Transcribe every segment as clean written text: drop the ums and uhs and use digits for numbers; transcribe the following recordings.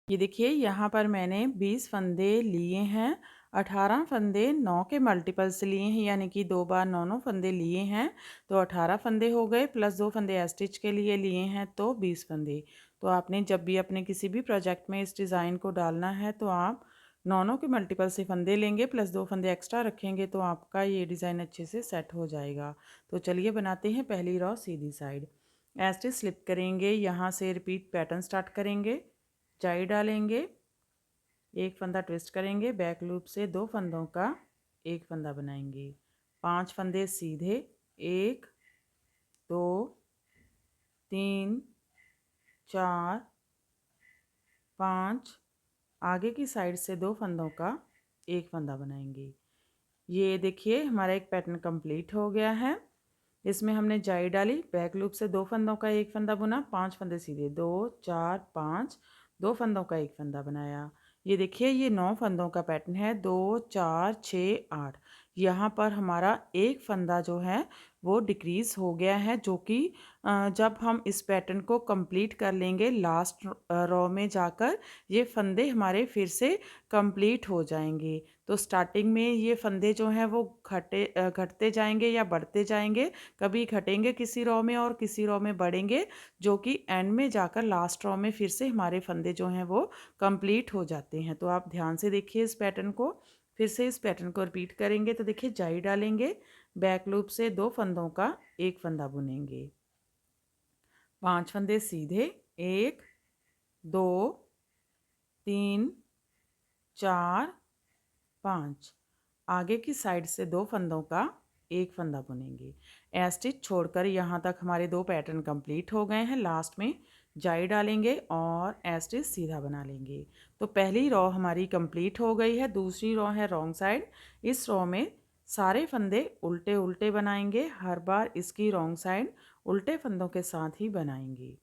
ये देखिए यहाँ पर मैंने 20 फंदे लिए हैं। 18 फंदे 9 के मल्टीपल्स लिए हैं, यानी कि 2 बार 9 फंदे लिए हैं, तो 18 फंदे हो गए, प्लस 2 फंदे स्टिच के लिए लिए हैं, तो 20 फंदे। तो आपने जब भी अपने किसी भी प्रोजेक्ट में इस डिज़ाइन को डालना है तो आप 9 के मल्टीपल से फंदे लेंगे, प्लस 2 फंदे एक्स्ट्रा रखेंगे, तो आपका ये डिज़ाइन अच्छे से सेट हो जाएगा। तो चलिए बनाते हैं पहली रो सीधी साइड। स्टिच स्लिप करेंगे, यहाँ से रिपीट पैटर्न स्टार्ट करेंगे, जाई डालेंगे, एक फंदा ट्विस्ट करेंगे, बैक लूप से 2 फंदों का एक फंदा बनाएंगे, 5 फंदे सीधे, 1 2 3 4 5, आगे की साइड से 2 फंदों का एक फंदा बनाएंगे। ये देखिए हमारा एक पैटर्न कंप्लीट हो गया है। इसमें हमने जाई डाली, बैक लूप से 2 फंदों का एक फंदा बुना, 5 फंदे सीधे, 2 4 5, 2 फंदों का एक फंदा बनाया। ये देखिए ये 9 फंदों का पैटर्न है, 2 4 6 8। यहाँ पर हमारा एक फंदा जो है वो डिक्रीज़ हो गया है, जो कि जब हम इस पैटर्न को कंप्लीट कर लेंगे लास्ट रो में जाकर ये फंदे हमारे फिर से कंप्लीट हो जाएंगे। तो स्टार्टिंग में ये फंदे जो हैं वो घटते जाएंगे या बढ़ते जाएंगे, कभी घटेंगे किसी रो में और किसी रो में बढ़ेंगे, जो कि एंड में जाकर लास्ट रो में फिर से हमारे फंदे जो हैं वो कंप्लीट हो जाते हैं। तो आप ध्यान से देखिए इस पैटर्न को। फिर से इस पैटर्न को रिपीट करेंगे, तो देखिए जाई डालेंगे, बैक लूप से 2 फंदों का एक फंदा बुनेंगे, 5 फंदे सीधे, 1 2 3 4 5, आगे की साइड से 2 फंदों का एक फंदा बुनेंगे। स्टिच छोड़कर यहाँ तक हमारे 2 पैटर्न कंप्लीट हो गए हैं। लास्ट में जाई डालेंगे और स्टिच सीधा बना लेंगे। तो पहली रो हमारी कंप्लीट हो गई है। दूसरी रो है रॉन्ग साइड। इस रो में सारे फंदे उल्टे उल्टे बनाएंगे, हर बार इसकी रॉन्ग साइड उल्टे फंदों के साथ ही बनाएंगे।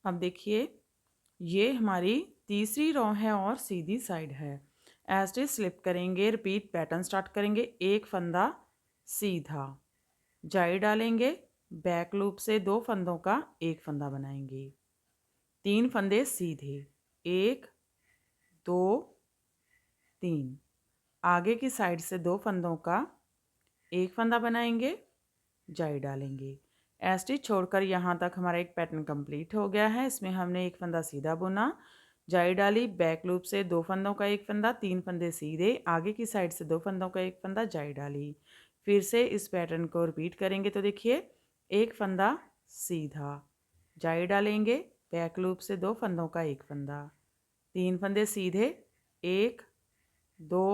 अब देखिए ये हमारी तीसरी रो है और सीधी साइड है। एज स्लिप करेंगे, रिपीट पैटर्न स्टार्ट करेंगे, एक फंदा सीधा, जाई डालेंगे, बैक लूप से 2 फंदों का एक फंदा बनाएंगे, 3 फंदे सीधे, 1 2 3, आगे की साइड से 2 फंदों का एक फंदा बनाएंगे, जाई डालेंगे। स्टिच छोड़कर यहाँ तक हमारा एक पैटर्न कंप्लीट हो गया है। इसमें हमने एक फंदा सीधा बुना, जाई डाली, बैक लूप से 2 फंदों का एक फंदा, 3 फंदे सीधे, आगे की साइड से 2 फंदों का एक फंदा, जाई डाली। फिर से इस पैटर्न को रिपीट करेंगे, तो देखिए एक फंदा सीधा, जाई डालेंगे, बैक लूप से 2 फंदों का एक फंदा, 3 फंदे सीधे, 1 2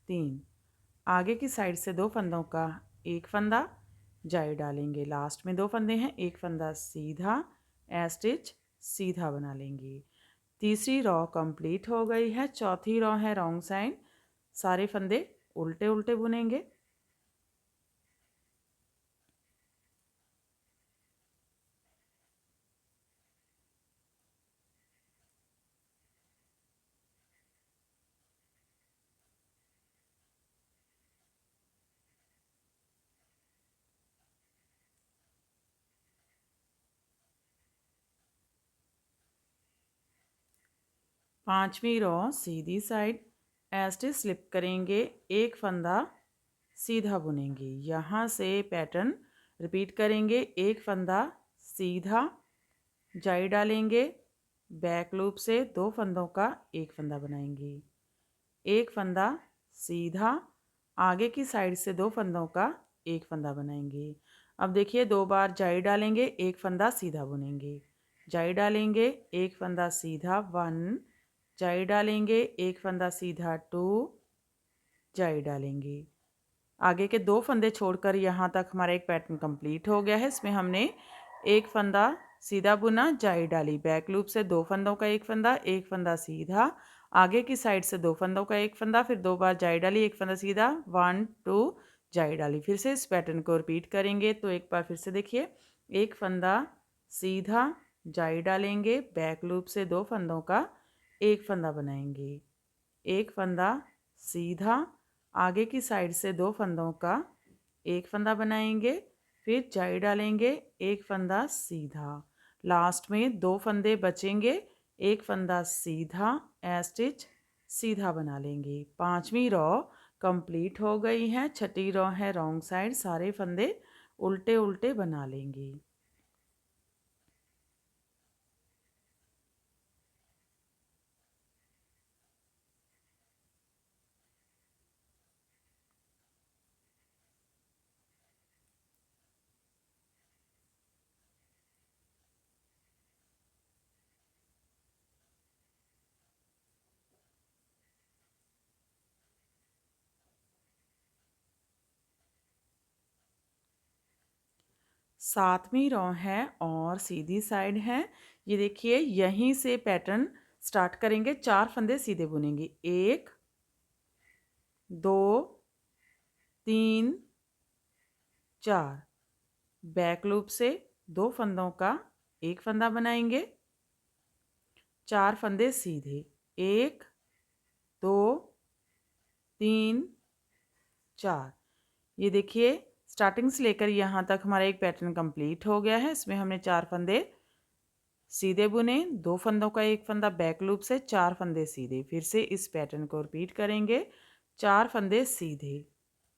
3, आगे की साइड से 2 फंदों का एक फंदा, जाई डालेंगे। लास्ट में 2 फंदे हैं, एक फंदा सीधा, स्टिच सीधा बना लेंगे। तीसरी रो कंप्लीट हो गई है। चौथी रो है रॉन्ग साइड, सारे फंदे उल्टे उल्टे बुनेंगे। पांचवी रो सीधी साइड, स्टिच स्लिप करेंगे, एक फंदा सीधा बुनेंगे। यहाँ से पैटर्न रिपीट करेंगे, एक फंदा सीधा, जाई डालेंगे, बैक लूप से 2 फंदों का एक फंदा बनाएंगे, एक फंदा सीधा, आगे की साइड से 2 फंदों का एक फंदा बनाएंगे। अब देखिए 2 बार जाई डालेंगे, एक फंदा सीधा बुनेंगे, जाई डालेंगे, एक फंदा सीधा 1, जाई डालेंगे, एक फंदा सीधा 2, जाई डालेंगे। आगे के 2 फंदे छोड़कर यहाँ तक हमारा एक पैटर्न कंप्लीट हो गया है। इसमें हमने एक फंदा सीधा बुना, जाई डाली, बैक लूप से 2 फंदों का एक फंदा सीधा, आगे की साइड से 2 फंदों का एक फंदा, फिर 2 बार जाई डाली, एक फंदा सीधा, 1 2 जाई डाली। फिर से इस पैटर्न को रिपीट करेंगे। तो एक बार फिर से देखिए, एक फंदा सीधा जाई डालेंगे, बैक लूप से 2 फंदों का एक फंदा बनाएंगे, एक फंदा सीधा, आगे की साइड से 2 फंदों का एक फंदा बनाएंगे, फिर जाई डालेंगे, एक फंदा सीधा, लास्ट में 2 फंदे बचेंगे, एक फंदा सीधा स्टिच सीधा बना लेंगे। 5वीं रॉ कंप्लीट हो गई है। 6ठी रॉ है रॉन्ग साइड, सारे फंदे उल्टे उल्टे बना लेंगे। सातवीं रॉ है और सीधी साइड है। ये देखिए, यहीं से पैटर्न स्टार्ट करेंगे। 4 फंदे सीधे बुनेंगे, 1 2 3 4, बैक लूप से 2 फंदों का एक फंदा बनाएंगे, 4 फंदे सीधे, 1 2 3 4। ये देखिए, स्टार्टिंग से लेकर यहाँ तक हमारा एक पैटर्न कंप्लीट हो गया है। इसमें हमने 4 फंदे सीधे बुने, 2 फंदों का एक फंदा बैक लूप से, 4 फंदे सीधे। फिर से इस पैटर्न को रिपीट करेंगे। 4 फंदे सीधे,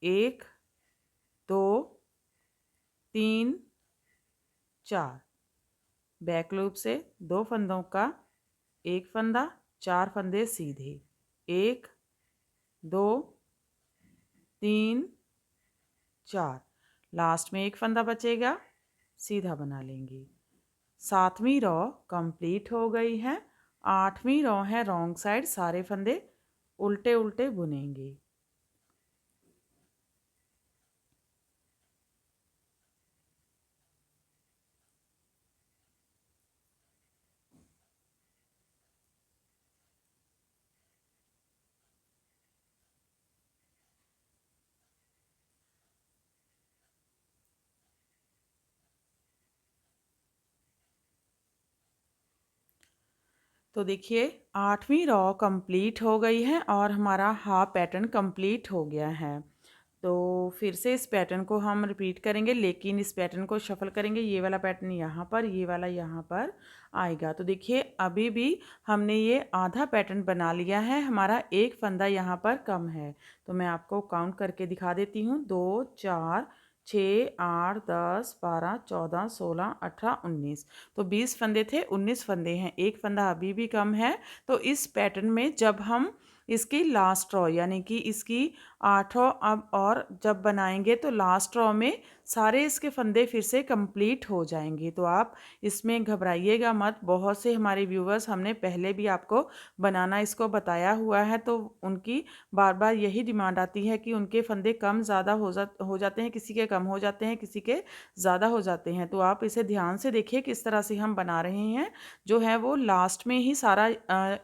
1 2 3 4, बैक लूप से 2 फंदों का एक फंदा, 4 फंदे सीधे, 1 2 3 4, लास्ट में एक फंदा बचेगा, सीधा बना लेंगे। 7वीं रॉ कंप्लीट हो गई है। 8वीं रॉ है रॉन्ग साइड, सारे फंदे उल्टे उल्टे बुनेंगे। तो देखिए, 8वीं रॉ कंप्लीट हो गई है और हमारा हाफ पैटर्न कंप्लीट हो गया है। तो फिर से इस पैटर्न को हम रिपीट करेंगे, लेकिन इस पैटर्न को शफल करेंगे। ये वाला पैटर्न यहाँ पर, ये वाला यहाँ पर आएगा। तो देखिए, अभी भी हमने ये आधा पैटर्न बना लिया है, हमारा एक फंदा यहाँ पर कम है। तो मैं आपको काउंट करके दिखा देती हूँ। 2 4 6 8 10 12 14 16 18 19। तो 20 फंदे थे, 19 फंदे हैं, एक फंदा अभी भी कम है। तो इस पैटर्न में जब हम इसकी लास्ट रॉ यानी कि इसकी 8 रॉ अब और जब बनाएंगे तो लास्ट रॉ में सारे इसके फंदे फिर से कंप्लीट हो जाएंगे। तो आप इसमें घबराइएगा मत। बहुत से हमारे व्यूवर्स, हमने पहले भी आपको बनाना इसको बताया हुआ है, तो उनकी बार बार यही डिमांड आती है कि उनके फंदे कम ज़्यादा हो जाते हैं, किसी के कम हो जाते हैं, किसी के ज़्यादा हो जाते हैं। तो आप इसे ध्यान से देखिए किस तरह से हम बना रहे हैं। जो है वो लास्ट में ही सारा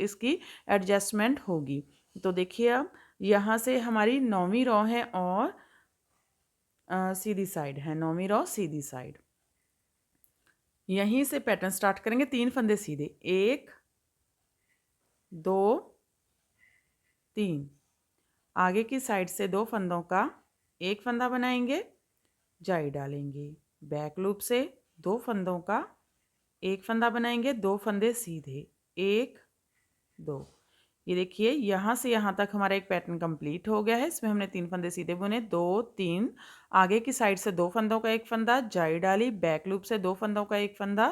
इसकी एडजस्टमेंट होगी। तो देखिए, अब यहाँ से हमारी 9वीं रॉ है और सीधी साइड है, 9वीं रॉ सीधी साइड। यहीं से पैटर्न स्टार्ट करेंगे। 3 फंदे सीधे, 1 2 3, आगे की साइड से 2 फंदों का एक फंदा बनाएंगे, जाई डालेंगे, बैक लूप से 2 फंदों का एक फंदा बनाएंगे, 2 फंदे सीधे, 1 2। ये देखिए, यहाँ से यहाँ तक हमारा एक पैटर्न कंप्लीट हो गया है। इसमें हमने 3 फंदे सीधे बुने, 2 3, आगे की साइड से 2 फंदों का एक फंदा, जाई डाली, बैक लूप से 2 फंदों का एक फंदा,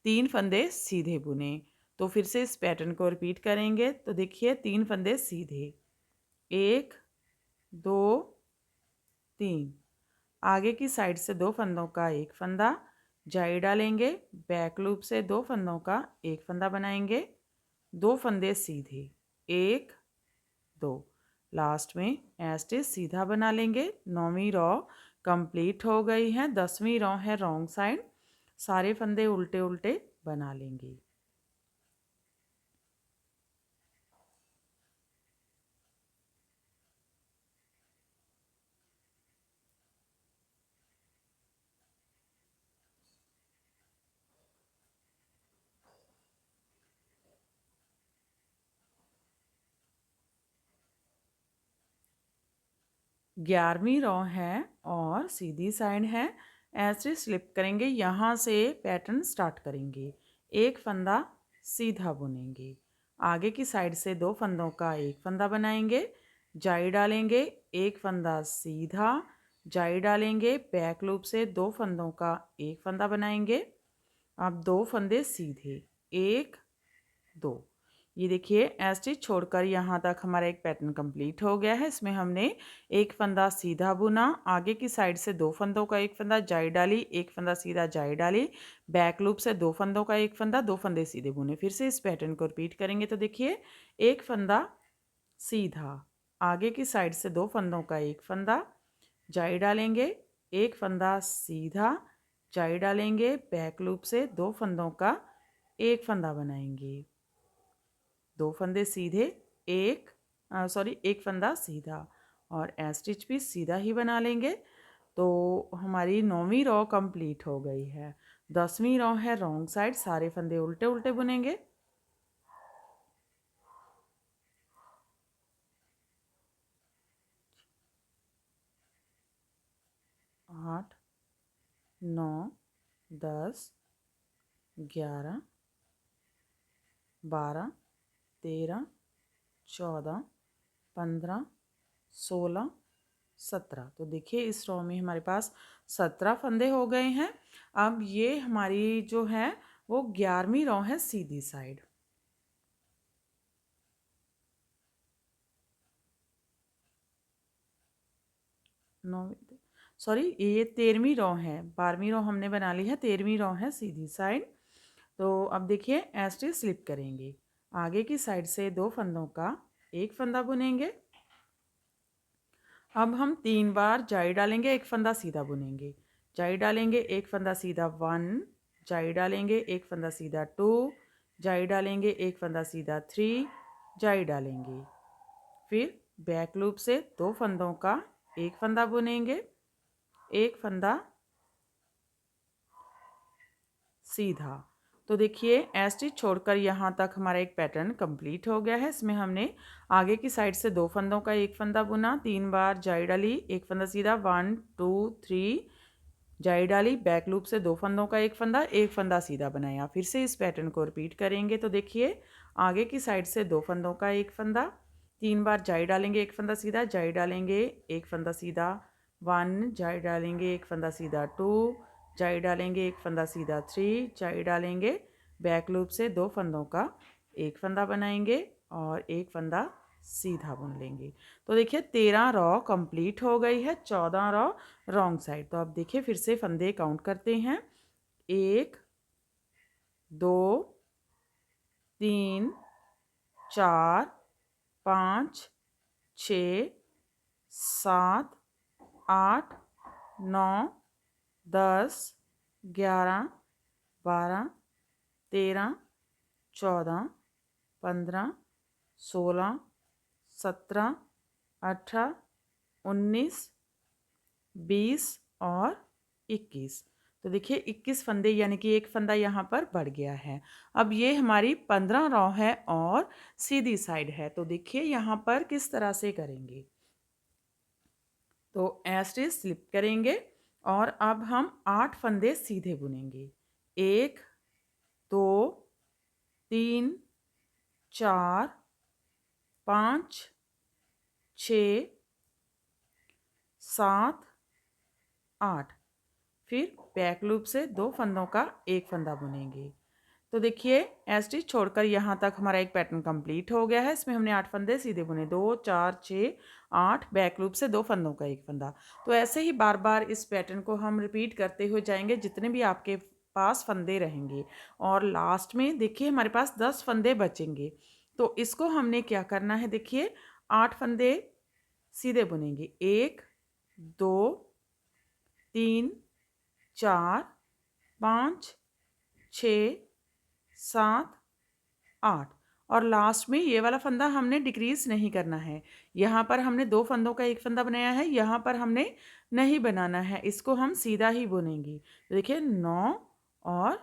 3 फंदे सीधे बुने। तो फिर से इस पैटर्न को रिपीट करेंगे। तो देखिए, 3 फंदे सीधे, 1 2 3, आगे की साइड से 2 फंदों का एक फंदा, जाई डालेंगे, बैक लूप से 2 फंदों का एक फंदा बनाएंगे, 2 फंदे सीधे, 1 2, लास्ट में एस्टिच सीधा बना लेंगे। 9वीं रॉ कंप्लीट हो गई है। 10वीं रॉ है रॉन्ग साइड, सारे फंदे उल्टे उल्टे बना लेंगे। 11वीं रो है और सीधी साइड है। ऐसे स्लिप करेंगे, यहाँ से पैटर्न स्टार्ट करेंगे। एक फंदा सीधा बुनेंगे, आगे की साइड से 2 फंदों का एक फंदा बनाएंगे, जाई डालेंगे, एक फंदा सीधा, जाई डालेंगे, बैक लूप से 2 फंदों का एक फंदा बनाएंगे। अब 2 फंदे सीधे, 1 2। ये देखिए स्टिच छोड़कर यहाँ तक हमारा एक पैटर्न कंप्लीट हो गया है। इसमें हमने एक फंदा सीधा बुना, आगे की साइड से 2 फंदों का एक फंदा, जाई डाली, एक फंदा सीधा, जाई डाली, बैक लूप से 2 फंदों का एक फंदा, 2 फंदे सीधे बुने। फिर से इस पैटर्न को रिपीट करेंगे। तो देखिए एक फंदा सीधा, आगे की साइड से 2 फंदों का एक फंदा, जाई डालेंगे, एक फंदा सीधा, जाई डालेंगे, बैक लूप से 2 फंदों का एक फंदा बनाएंगे, 2 फंदे सीधे, एक फंदा सीधा, और स्टिच भी सीधा ही बना लेंगे। तो हमारी 9वीं रो कंप्लीट हो गई है। 10वीं रो है रॉन्ग साइड, सारे फंदे उल्टे उल्टे बुनेंगे। 8 9 10 11 12 13 14 15 16 17। तो देखिए इस रो में हमारे पास 17 फंदे हो गए हैं। अब ये हमारी जो है वो 11वीं रो है सीधी साइड। 13वीं रो है, 12वीं रो हमने बना ली है, 13वीं रो है सीधी साइड। तो अब देखिए ऐसे स्लिप करेंगे, आगे की साइड से 2 फंदों का एक फंदा बुनेंगे। अब हम 3 बार जाई डालेंगे, एक फंदा सीधा बुनेंगे, जाई डालेंगे, एक फंदा सीधा 1, जाई डालेंगे, एक फंदा सीधा 2, जाई डालेंगे, एक फंदा सीधा 3, जाई डालेंगे। फिर बैक लूप से 2 फंदों का एक फंदा बुनेंगे, एक फंदा सीधा। तो देखिए स्टिच छोड़कर यहाँ तक हमारा एक पैटर्न कंप्लीट हो गया है। इसमें हमने आगे की साइड से 2 फंदों का एक फंदा बुना, 3 बार जाई डाली, एक फंदा सीधा, 1 2 3, जाई डाली, बैक लूप से 2 फंदों का एक फंदा सीधा बनाया। फिर से इस पैटर्न को रिपीट करेंगे। तो देखिए आगे की साइड से 2 फंदों का एक फंदा, 3 बार जाई डालेंगे, एक फंदा सीधा, जाई डालेंगे, एक फंदा सीधा, 1, जाई डालेंगे, एक फंदा सीधा, 2, जाई डालेंगे, एक फंदा सीधा, 3, जाई डालेंगे, बैक लूप से 2 फंदों का एक फंदा बनाएंगे और एक फंदा सीधा बुन लेंगे। तो देखिए 13 रो कंप्लीट हो गई है, 14 रो रॉन्ग साइड। तो अब देखिए फिर से फंदे काउंट करते हैं, 1 2 3 4 5 6 7 8 9 10 11 12 13 14 15 16 17 18 19 20 और 21। तो देखिए 21 फंदे यानी कि एक फंदा यहाँ पर बढ़ गया है। अब ये हमारी 15 रो है और सीधी साइड है। तो देखिए यहाँ पर किस तरह से करेंगे। तो ऐसे स्लिप करेंगे और अब हम 8 फंदे सीधे बुनेंगे, 1 2 3 4 5 6 7 8। फिर बैक लूप से 2 फंदों का एक फंदा बुनेंगे। तो देखिए स्टिच छोड़कर यहाँ तक हमारा एक पैटर्न कंप्लीट हो गया है। इसमें हमने 8 फंदे सीधे बुने, 2 4 6 8, बैक लूप से 2 फंदों का एक फंदा। तो ऐसे ही बार बार इस पैटर्न को हम रिपीट करते हुए जाएंगे जितने भी आपके पास फंदे रहेंगे, और लास्ट में देखिए हमारे पास 10 फंदे बचेंगे। तो इसको हमने क्या करना है, देखिए 8 फंदे सीधे बुनेंगे, 1 2 3 4 5 6 7 8, और लास्ट में ये वाला फंदा हमने डिक्रीज नहीं करना है। यहाँ पर हमने 2 फंदों का एक फंदा बनाया है, यहाँ पर हमने नहीं बनाना है, इसको हम सीधा ही बुनेंगे। तो देखिए 9 और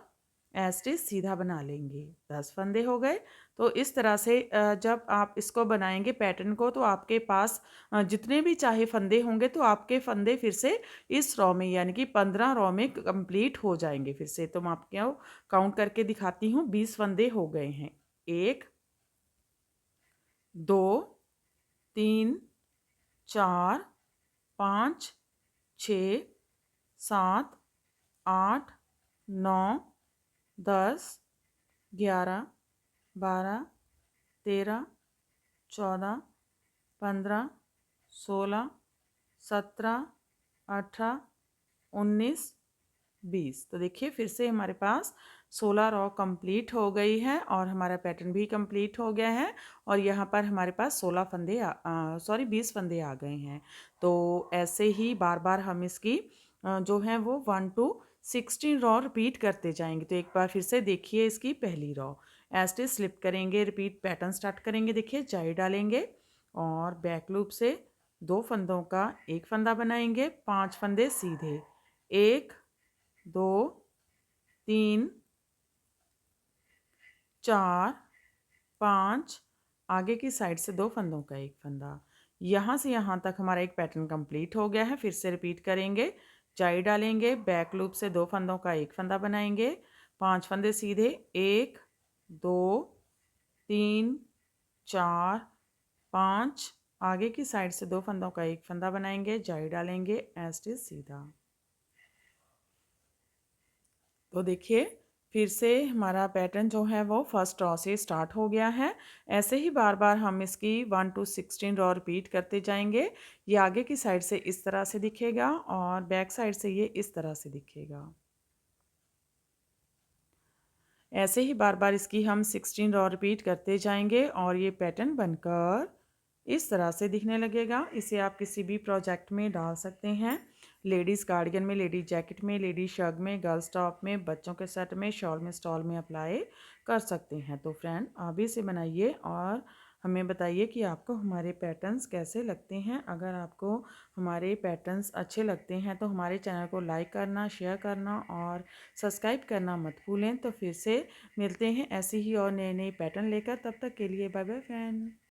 एस्टिच सीधा बना लेंगे। 10 फंदे हो गए। तो इस तरह से जब आप इसको बनाएंगे पैटर्न को, तो आपके पास जितने भी चाहे फंदे होंगे, तो आपके फंदे फिर से इस रॉ में यानी कि 15 रॉ में कंप्लीट हो जाएंगे फिर से। तो मैं आपको काउंट करके दिखाती हूँ। 20 फंदे हो गए हैं। 1 2 3 4 5 6 7 8 9 10 11 12 13 14 15 16 17 18 19 20। तो देखिए फिर से हमारे पास 16 रॉ कंप्लीट हो गई है और हमारा पैटर्न भी कंप्लीट हो गया है। और यहाँ पर हमारे पास 20 फंदे आ गए हैं। तो ऐसे ही बार बार हम इसकी जो है वो 1 to 16 रॉ रिपीट करते जाएंगे। तो एक बार फिर से देखिए इसकी पहली रॉ एज इट स्लिप करेंगे, रिपीट पैटर्न स्टार्ट करेंगे। देखिए जाई डालेंगे और बैक लूप से 2 फंदों का एक फंदा बनाएंगे। 5 फंदे सीधे, 1 2 3 4 5, आगे की साइड से 2 फंदों का एक फंदा। यहाँ से यहाँ तक हमारा एक पैटर्न कंप्लीट हो गया है। फिर से रिपीट करेंगे, जाई डालेंगे, बैक लूप से 2 फंदों का एक फंदा बनाएंगे। 5 फंदे सीधे, 1 2 3 4 5, आगे की साइड से 2 फंदों का एक फंदा बनाएंगे, जाई डालेंगे, एज इट इज सीधा। तो देखिए फिर से हमारा पैटर्न जो है वो फर्स्ट रॉ से स्टार्ट हो गया है। ऐसे ही बार बार हम इसकी 1 to 16 रॉ रिपीट करते जाएंगे। ये आगे की साइड से इस तरह से दिखेगा और बैक साइड से ये इस तरह से दिखेगा। ऐसे ही बार बार इसकी हम 16 रॉ रिपीट करते जाएंगे और ये पैटर्न बनकर इस तरह से दिखने लगेगा। इसे आप किसी भी प्रोजेक्ट में डाल सकते हैं। लेडीज़ कार्डिगन में, लेडीज जैकेट में, लेडीज शर्ट में, गर्ल्स टॉप में, बच्चों के सेट में, शॉल में, स्टॉल में अप्लाई कर सकते हैं। तो फ्रेंड आप भी इसे बनाइए और हमें बताइए कि आपको हमारे पैटर्न्स कैसे लगते हैं। अगर आपको हमारे पैटर्न्स अच्छे लगते हैं तो हमारे चैनल को लाइक करना, शेयर करना और सब्सक्राइब करना मत भूलें। तो फिर से मिलते हैं ऐसे ही और नए नए पैटर्न लेकर। तब तक के लिए बाय बाय फ्रेंड।